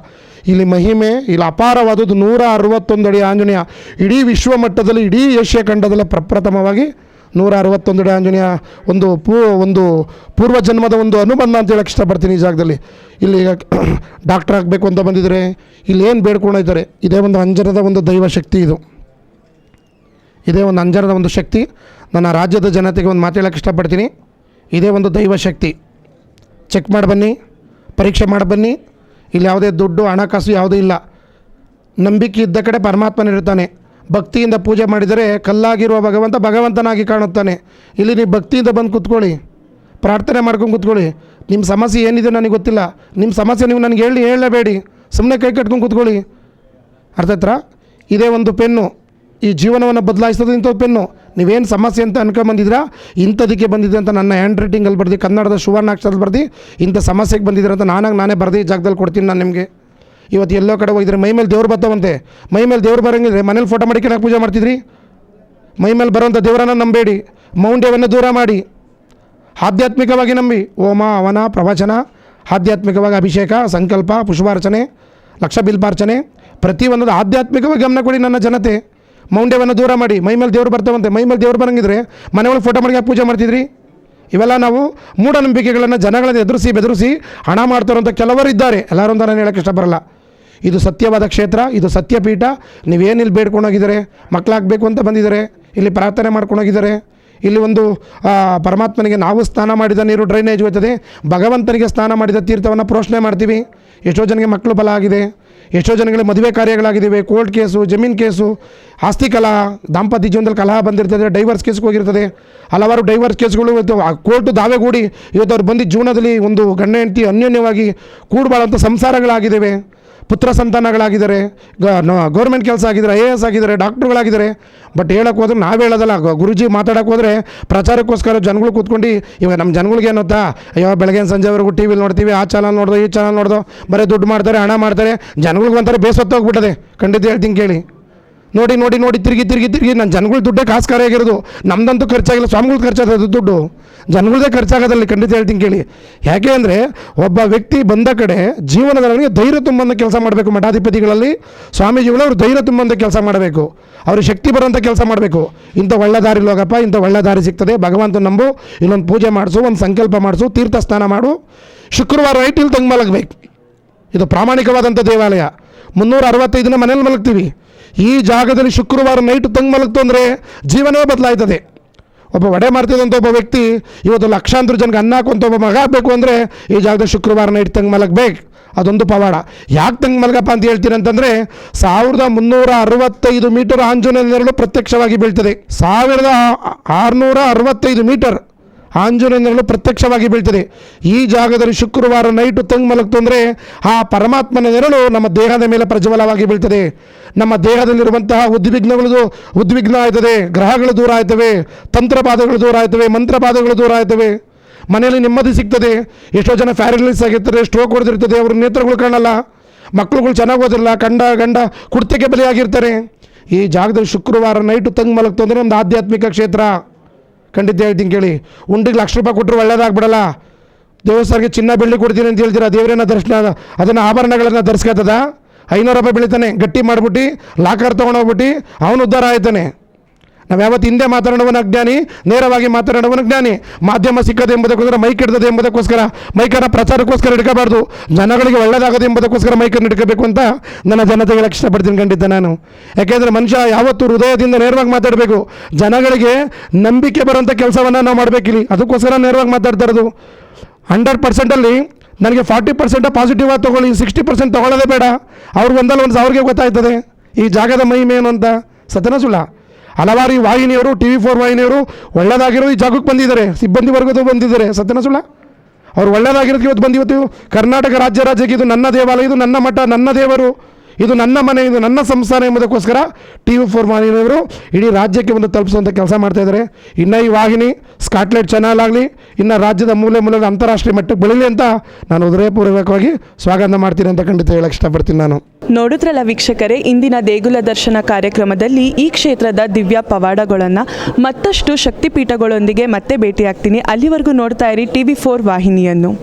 ಇಲ್ಲಿ ಮಹಿಮೆ, ಇಲ್ಲಿ ಅಪಾರವಾದದ್ದು 161 ಅಡಿ ಆಂಜನೇಯ. ಇಡೀ ವಿಶ್ವ ಮಟ್ಟದಲ್ಲಿ, ಇಡೀ ಏಷ್ಯಾ ಖಂಡದಲ್ಲೇ ಪ್ರಪ್ರಥಮವಾಗಿ 161 ಅಡಿ ಆಂಜನೇಯ ಒಂದು ಪೂರ್ವ ಜನ್ಮದ ಒಂದು ಅನುಬಂಧ ಅಂತ ಹೇಳಕ್ಕೆ ಇಷ್ಟಪಡ್ತೀನಿ. ಈ ಜಾಗದಲ್ಲಿ ಇಲ್ಲಿ ಈಗ ಡಾಕ್ಟರ್ ಆಗಬೇಕು ಅಂತ ಬಂದಿದ್ದಾರೆ, ಇಲ್ಲಿ ಏನು ಬೇಡ್ಕೊಂಡಿದ್ದಾರೆ, ಇದೇ ಒಂದು ಅಂಜನದ ಒಂದು ದೈವ ಶಕ್ತಿ ಇದು. ಇದೇ ಒಂದು ಅಂಜನದ ಒಂದು ಶಕ್ತಿ. ನನ್ನ ರಾಜ್ಯದ ಜನತೆಗೆ ಒಂದು ಮಾತು ಹೇಳಕ್ಕೆ ಇಷ್ಟಪಡ್ತೀನಿ, ಇದೇ ಒಂದು ದೈವ ಶಕ್ತಿ. ಚೆಕ್ ಮಾಡಿ ಬನ್ನಿ, ಪರೀಕ್ಷೆ ಮಾಡಿ ಬನ್ನಿ. ಇಲ್ಲಿ ಯಾವುದೇ ದುಡ್ಡು ಹಣಕಾಸು ಯಾವುದೂ ಇಲ್ಲ. ನಂಬಿಕೆ ಇದ್ದ ಕಡೆ ಪರಮಾತ್ಮನಿರ್ತಾನೆ. ಭಕ್ತಿಯಿಂದ ಪೂಜೆ ಮಾಡಿದರೆ ಕಲ್ಲಾಗಿರುವ ಭಗವಂತ ಭಗವಂತನಾಗಿ ಕಾಣುತ್ತಾನೆ. ಇಲ್ಲಿ ನೀವು ಭಕ್ತಿಯಿಂದ ಬಂದು ಕೂತ್ಕೊಳ್ಳಿ, ಪ್ರಾರ್ಥನೆ ಮಾಡ್ಕೊಂಡು ಕೂತ್ಕೊಳ್ಳಿ. ನಿಮ್ಮ ಸಮಸ್ಯೆ ಏನಿದೆ ನನಗೆ ಗೊತ್ತಿಲ್ಲ, ನಿಮ್ಮ ಸಮಸ್ಯೆ ನೀವು ನನಗೆ ಹೇಳಲೇಬೇಡಿ, ಸುಮ್ಮನೆ ಕೈ ಕಟ್ಕೊಂಡು ಕೂತ್ಕೊಳ್ಳಿ. ಅರ್ಥ ಆಯ್ತಾ? ಇದೇ ಒಂದು ಪೆನ್ನು ಈ ಜೀವನವನ್ನು ಬದಲಾಯಿಸೋದು. ಇಂಥ ಪೆನ್ನು ನೀವೇನು ಸಮಸ್ಯೆ ಅಂತ ಅನ್ಕೊಂಬಂದಿದ್ದೀರಾ, ಇಂಥದಕ್ಕೆ ಬಂದಿದೆ ಅಂತ ನನ್ನ ಹ್ಯಾಂಡ್ ರೈಟಿಂಗಲ್ಲಿ ಬರ್ದು, ಕನ್ನಡದ ಸುವರ್ಣಾಕ್ಷರದಲ್ಲಿ ಬರ್ದು ಇಂಥ ಸಮಸ್ಯೆಗೆ ಬಂದಿದ್ದೀರ ಅಂತ ನಾನೇ ಬರ್ದು ಈ ಜಾಗದಲ್ಲಿ ಕೊಡ್ತೀನಿ ನಾನು ನಿಮಗೆ. ಇವತ್ತು ಎಲ್ಲೋ ಕಡೆ ಹೋಗಿದ್ರೆ ಮೈ ಮೇಲೆ ದೇವ್ರು ಬರ್ತಾವಂತೆ. ಮೈ ಮೇಲೆ ದೇವ್ರು ಬರೋಂಗಿದ್ರೆ ಮನೇಲಿ ಫೋಟೋ ಮಾಡಿಕೊಂಡು ಪೂಜೆ ಮಾಡ್ತಿದ್ರಿ? ಮೈ ಮೇಲೆ ಬರೋಂಥ ದೇವರನ್ನು ನಂಬೇಡಿ, ಮೌಢ್ಯವನ್ನು ದೂರ ಮಾಡಿ, ಆಧ್ಯಾತ್ಮಿಕವಾಗಿ ನಂಬಿ. ಹೋಮ ಹವನ ಪ್ರವಚನ, ಆಧ್ಯಾತ್ಮಿಕವಾಗಿ ಅಭಿಷೇಕ, ಸಂಕಲ್ಪ, ಪುಷ್ಪಾರ್ಚನೆ, ಲಕ್ಷ ಬಿಲ್ಪಾರ್ಚನೆ, ಪ್ರತಿಯೊಂದು ಆಧ್ಯಾತ್ಮಿಕವಾಗಿ ಗಮನ ಕೊಡಿ ನನ್ನ ಜನತೆ. ಮೌಢ್ಯವನ್ನು ದೂರ ಮಾಡಿ. ಮೈ ಮೇಲೆ ದೇವ್ರು ಬರ್ತಾವಂತೆ, ಮೈ ಮೇಲೆ ದೇವ್ರು ಬರೋಂಗಿದ್ರೆ ಮನೆಯೊಳಗೆ ಫೋಟೋ ಮಾಡಿ ಪೂಜೆ ಮಾಡ್ತಿದ್ರಿ? ಇವೆಲ್ಲ ನಾವು ಮೂಢನಂಬಿಕೆಗಳನ್ನು ಜನಗಳನ್ನು ಎದುರಿಸಿ ಬೆದರಿಸಿ ಹಣ ಮಾಡ್ತಾರಂಥ ಕೆಲವರು ಇದ್ದಾರೆ. ಎಲ್ಲರೂ ಅಂತ ನಾನು ಹೇಳೋಕ್ಕೆ ಇಷ್ಟಪಡಲ್ಲ. ಇದು ಸತ್ಯವಾದ ಕ್ಷೇತ್ರ, ಇದು ಸತ್ಯಪೀಠ. ನೀವೇನಿಲ್ಲಿ ಬೇಡ್ಕೊಂಡೋಗಿದ್ದಾರೆ, ಮಕ್ಕಳಾಗಬೇಕು ಅಂತ ಬಂದಿದ್ದಾರೆ, ಇಲ್ಲಿ ಪ್ರಾರ್ಥನೆ ಮಾಡ್ಕೊಂಡೋಗಿದ್ದಾರೆ. ಇಲ್ಲಿ ಒಂದು ಪರಮಾತ್ಮನಿಗೆ ನಾವು ಸ್ನಾನ ಮಾಡಿದ ನೀರು ಡ್ರೈನೇಜ್ ಹೋಗ್ತದೆ, ಭಗವಂತನಿಗೆ ಸ್ನಾನ ಮಾಡಿದ ತೀರ್ಥವನ್ನು ಪ್ರೋಷಣೆ ಮಾಡ್ತೀವಿ. ಎಷ್ಟೋ ಜನಕ್ಕೆ ಮಕ್ಕಳು ಬಲ ಆಗಿದೆ, ಎಷ್ಟೋ ಜನಗಳಿಗೆ ಮದುವೆ ಕಾರ್ಯಗಳಾಗಿದ್ದಾವೆ, ಕೋರ್ಟ್ ಕೇಸು, ಜಮೀನು ಕೇಸು, ಆಸ್ತಿ ಕಲಹ, ದಾಂಪತ್ಯ ಜೀವನದಲ್ಲಿ ಕಲಹ ಬಂದಿರ್ತದೆ, ಡೈವರ್ಸ್ ಕೇಸ್ಗೆ ಹೋಗಿರ್ತದೆ. ಹಲವಾರು ಡೈವರ್ಸ್ ಕೇಸ್ಗಳು ಕೋರ್ಟು ದಾವೆಗೂಡಿ ಇವತ್ತು ಅವ್ರು ಬಂದಿದ್ದ ಜೀವನದಲ್ಲಿ ಒಂದು ಗಂಡ ಹೆಂಡತಿ ಅನ್ಯೋನ್ಯವಾಗಿ ಕೂಡಬಾಳಂಥ ಸಂಸಾರಗಳಾಗಿದ್ದಾವೆ, ಪುತ್ರ ಸಂತಾನಗಳಾಗಿದ್ದಾರೆ, ಗೌರ್ಮೆಂಟ್ ಕೆಲಸ ಆಗಿದ್ದಾರೆ, IAS ಆಗಿದ್ದಾರೆ, ಡಾಕ್ಟ್ರುಗಳಾಗಿದ್ದಾರೆ. ಬಟ್ ಹೇಳೋಕ್ಕೆ ಹೋದ್ರೆ ನಾವು ಹೇಳೋದಲ್ಲ, ಗುರುಜಿ ಮಾತಾಡೋಕ್ಕೆ ಹೋದರೆ ಪ್ರಚಾರಕ್ಕೋಸ್ಕರ ಜನಗಳು ಕೂತ್ಕೊಂಡು ಇವಾಗ ನಮ್ಮ ಜನಗಳಿಗೆ ಏನೋತ್ತಾ, ಅಯ್ಯೋ ಬೆಳಗ್ಗೆ ಸಂಜೆವರೆಗೂ ಟಿ ವಿಲಿ ನೋಡ್ತೀವಿ, ಆ ಚಾನಲ್ ನೋಡ್ದೋ ಈ ಚಾನಲ್ ನೋಡ್ದೋ, ಬರೀ ದುಡ್ಡು ಮಾಡ್ತಾರೆ, ಹಣ ಮಾಡ್ತಾರೆ. ಜನಗಳಿಗೆ ಒಂಥರ ಬೇಸತ್ತೋಗ್ಬಿಟ್ಟದೆ. ಖಂಡಿತ ಹೇಳ್ತೀನಿ ಕೇಳಿ. ನೋಡಿ ತಿರುಗಿ ನನ್ನ ಜನಗಳು ದುಡ್ಡೇ ಕಾಸ್ಕಾರ ಆಗಿರೋದು. ನಮ್ದಂತೂ ಖರ್ಚಾಗಿಲ್ಲ, ಸ್ವಾಮಿಗಳು ಖರ್ಚಾಗೋದು ದುಡ್ಡು, ಜನಗಳದೇ ಖರ್ಚಾಗೋದಲ್ಲಿ. ಖಂಡಿತ ಹೇಳ್ತೀನಿ ಕೇಳಿ. ಯಾಕೆ ಅಂದರೆ ಒಬ್ಬ ವ್ಯಕ್ತಿ ಬಂದ ಕಡೆ ಜೀವನದಲ್ಲಿ ಧೈರ್ಯ ತುಂಬಂಥ ಕೆಲಸ ಮಾಡಬೇಕು. ಮಠಾಧಿಪತಿಗಳಲ್ಲಿ ಸ್ವಾಮೀಜಿಗಳು ಅವರು ಧೈರ್ಯ ತುಂಬಂಥ ಕೆಲಸ ಮಾಡಬೇಕು, ಅವ್ರಿಗೆ ಶಕ್ತಿ ಬರೋಂಥ ಕೆಲಸ ಮಾಡಬೇಕು. ಇಂಥ ಒಳ್ಳೆ ದಾರಿ ಹೋಗಪ್ಪ, ಇಂಥ ಒಳ್ಳೆ ದಾರಿ ಸಿಗ್ತದೆ, ಭಗವಂತ ನಂಬು, ಇಲ್ಲೊಂದು ಪೂಜೆ ಮಾಡಿಸು, ಒಂದು ಸಂಕಲ್ಪ ಮಾಡಿಸು, ತೀರ್ಥ ಸ್ನಾನ ಮಾಡು, ಶುಕ್ರವಾರ ನೈಟ್ ಇಲ್ಲಿ ತಂದು ಮಲಗಬೇಕು. ಇದು ಪ್ರಾಮಾಣಿಕವಾದಂಥ ದೇವಾಲಯ. 365 ದಿನ ಮನೇಲಿ ಮಲಗ್ತೀವಿ. ಈ ಜಾಗದಲ್ಲಿ ಶುಕ್ರವಾರ ನೈಟ್ ತಂದು ಮಲಗ್ತು ಅಂದರೆ ಜೀವನವೇ ಬದಲಾಯ್ತದೆ. ಒಬ್ಬ ಒಡೆ ಮಾಡ್ತಿದ್ದಂಥ ಒಬ್ಬ ವ್ಯಕ್ತಿ ಇವತ್ತು ಲಕ್ಷಾಂತರ ಜನಕ್ಕೆ ಅನ್ನ ಹಾಕುವಂಥ ಒಬ್ಬ ಮಗ ಆಗಬೇಕು ಅಂದರೆ ಈ ಜಾಗದಲ್ಲಿ ಶುಕ್ರವಾರ ನೈಟ್ ತಂದು ಮಲಗಬೇಕು. ಅದೊಂದು ಪವಾಡ. ಯಾಕೆ ತಂದು ಮಲಗಪ್ಪ ಅಂತ ಹೇಳ್ತೀನಿ ಅಂತಂದರೆ 1365 ಮೀಟರ್ ಆಂಜನೇಯ ನೆರಳು ಪ್ರತ್ಯಕ್ಷವಾಗಿ ಬೀಳ್ತದೆ. 1665 ಮೀಟರ್ ಆಂಜನೇಯ ನೆರಳು ಪ್ರತ್ಯಕ್ಷವಾಗಿ ಬೀಳ್ತದೆ. ಈ ಜಾಗದಲ್ಲಿ ಶುಕ್ರವಾರ ನೈಟು ತಂದು ಮಲಗ್ತು ಅಂದರೆ ಆ ಪರಮಾತ್ಮನ ನೆರಳು ನಮ್ಮ ದೇಹದ ಮೇಲೆ ಪ್ರಜ್ವಲವಾಗಿ ಬೀಳ್ತದೆ. ನಮ್ಮ ದೇಹದಲ್ಲಿರುವಂತಹ ಉದ್ವಿಗ್ನ ಆಯ್ತದೆ, ಗ್ರಹಗಳು ದೂರ ಆಯ್ತವೆ, ತಂತ್ರಪಾದಗಳು ದೂರ ಆಯ್ತವೆ, ಮಂತ್ರಪಾದಗಳು ದೂರ ಆಯ್ತವೆ, ಮನೆಯಲ್ಲಿ ನೆಮ್ಮದಿ ಸಿಗ್ತದೆ. ಎಷ್ಟೋ ಜನ ಪ್ಯಾರಲೈಸ್ ಆಗಿರ್ತಾರೆ, ಸ್ಟ್ರೋಕ್ ಹೊಡೆದಿರ್ತದೆ, ಅವ್ರ ನೇತ್ರಗಳು ಕಾಣಲ್ಲ, ಮಕ್ಕಳುಗಳು ಚೆನ್ನಾಗಿ ಓದಿರಲ್ಲ, ಗಂಡ ಕುಡ್ತೆಗೆ ಬಲಿಯಾಗಿರ್ತಾರೆ. ಈ ಜಾಗದಲ್ಲಿ ಶುಕ್ರವಾರ ನೈಟು ತಂದು ಮಲಗ್ತು ಅಂದರೆ ನಮ್ಮದು ಆಧ್ಯಾತ್ಮಿಕ ಕ್ಷೇತ್ರ. ಖಂಡಿತ ಹೇಳ್ತೀನಿ ಕೇಳಿ. ಉಂಡಿಗೆ ₹1,00,000 ಕೊಟ್ಟರು ಒಳ್ಳೇದಾಗ್ಬಿಡಲ್ಲ. ದೇವಸ್ಥಾನಕ್ಕೆ ಚಿನ್ನ ಬೆಳ್ಳಿ ಕೊಡ್ತೀನಿ ಅಂತ ಹೇಳ್ತೀರಾ, ದೇವರನ್ನ ದರ್ಶನ ಅದನ್ನು ಆಭರಣಗಳನ್ನು ಧರಿಸ್ಕೊತದ. ₹500 ಬೆಳಿತಾನೆ, ಗಟ್ಟಿ ಮಾಡಿಬಿಟ್ಟು ಲಾಕರ್ ತೊಗೊಂಡೋಗ್ಬಿಟ್ಟು ಅವನು ಉದ್ಧಾರ ಆಯ್ತಾನೆ. ನಾವು ಯಾವತ್ತು ಹಿಂದೆ ಮಾತಾಡೋವನ ಅಜ್ಞಾನಿ, ನೇರವಾಗಿ ಮಾತಾಡೋವನ ಜ್ಞಾನಿ. ಮಾಧ್ಯಮ ಸಿಕ್ಕದೆ ಎಂಬುದಕ್ಕೋಸ್ಕರ ಮೈಕ್ ಹಿಡ್ದದೆ ಎಂಬುದಕ್ಕೋಸ್ಕರ ಮೈಕನ್ನು ಪ್ರಚಾರಕ್ಕೋಸ್ಕರ ಹಿಡ್ಕೋಬಾರ್ದು, ಜನಗಳಿಗೆ ಒಳ್ಳೆಯದಾಗದೆ ಎಂಬುದಕ್ಕೋಸ್ಕರ ಮೈಕನ್ನು ಹಿಡ್ಕೋಬೇಕು ಅಂತ ನನ್ನ ಜನತೆಗೆ ಇಷ್ಟಪಡ್ತೀನಿ. ಖಂಡಿತ ನಾನು. ಯಾಕೆಂದರೆ ಮನುಷ್ಯ ಯಾವತ್ತೂ ಹೃದಯದಿಂದ ನೇರವಾಗಿ ಮಾತಾಡಬೇಕು. ಜನಗಳಿಗೆ ನಂಬಿಕೆ ಬರೋಂಥ ಕೆಲಸವನ್ನು ನಾವು ಮಾಡಬೇಕಿಲ್ಲಿ, ಅದಕ್ಕೋಸ್ಕರ ನೇರವಾಗಿ ಮಾತಾಡ್ತಾ ಇರೋದು. 100%ಅಲ್ಲಿ ನನಗೆ 40% ಪಾಸಿಟಿವ್ ಆಗಿ ತೊಗೊಳ್ಳಿ, 60% ತೊಗೊಳ್ಳೋದೇ ಬೇಡ. ಅವ್ರಿಗೆ ಅವ್ರಿಗೆ ಗೊತ್ತಾಯ್ತದೆ ಈ ಜಾಗದ ಮಹಿಮೆ ಏನು ಅಂತ. ಸತ್ಯನ ಸುಳ್ಳ? ಹಲವಾರು ಈ ವಾಹಿನಿಯವರು, TV4 ವಾಹಿನಿಯವರು ಒಳ್ಳೆಯದಾಗಿರೋ ಈ ಜಾಗಕ್ಕೆ ಬಂದಿದ್ದಾರೆ, ಸಿಬ್ಬಂದಿ ವರ್ಗದವರು ಬಂದಿದ್ದಾರೆ. ಸತ್ಯನ ಸುಳ್ಳ? ಅವ್ರು ಒಳ್ಳೆಯದಾಗಿರೋದಕ್ಕೆ ಇವತ್ತು ಬಂದಿವತ್ತು ಕರ್ನಾಟಕ ರಾಜ್ಯಕ್ಕೆ ಇದು ನನ್ನ ದೇವಾಲಯ, ಇದು ನನ್ನ ಮಠ, ನನ್ನ ದೇವರು, ಇದು ನನ್ನ ಮನೆ, ಇದು ನನ್ನ ಸಂಸ್ಥಾನ ಎಂಬುದಕ್ಕೋಸ್ಕರ TV4 ವಾಹಿನಿಯವರು ಇಡೀ ರಾಜ್ಯಕ್ಕೆ ಒಂದು ತಲುಪಿಸುವಂಥ ಕೆಲಸ ಮಾಡ್ತಾಯಿದ್ದಾರೆ. ಇನ್ನು ಈ ವಾಹಿನಿ ಸ್ಕಾಟ್ಲೆಂಡ್ ಚಾನಲ್ ಆಗಲಿ, ಇನ್ನು ರಾಜ್ಯದ ಮೂಲೆ ಅಂತಾರಾಷ್ಟ್ರೀಯ ಮಟ್ಟಕ್ಕೆ ಬೆಳೀಲಿ ಅಂತ ನಾನು ಹೃದಯಪೂರ್ವಕವಾಗಿ ಸ್ವಾಗತ ಮಾಡ್ತೀನಿ ಅಂತ ಖಂಡಿತ ಹೇಳಕ್ಕೆ ಇಷ್ಟಪಡ್ತೀನಿ ನಾನು. ನೋಡಿದ್ರಲ್ಲ ವೀಕ್ಷಕರೇ, ಇಂದಿನ ದೇಗುಲ ದರ್ಶನ ಕಾರ್ಯಕ್ರಮದಲ್ಲಿ ಈ ಕ್ಷೇತ್ರದ ದಿವ್ಯ ಪವಾಡಗಳನ್ನು ಮತ್ತಷ್ಟು ಶಕ್ತಿಪೀಠಗಳೊಂದಿಗೆ ಮತ್ತೆ ಭೇಟಿಯಾಗ್ತೀನಿ. ಅಲ್ಲಿವರೆಗೂ ನೋಡ್ತಾ ಇರಿ TV4 ವಾಹಿನಿಯನ್ನು.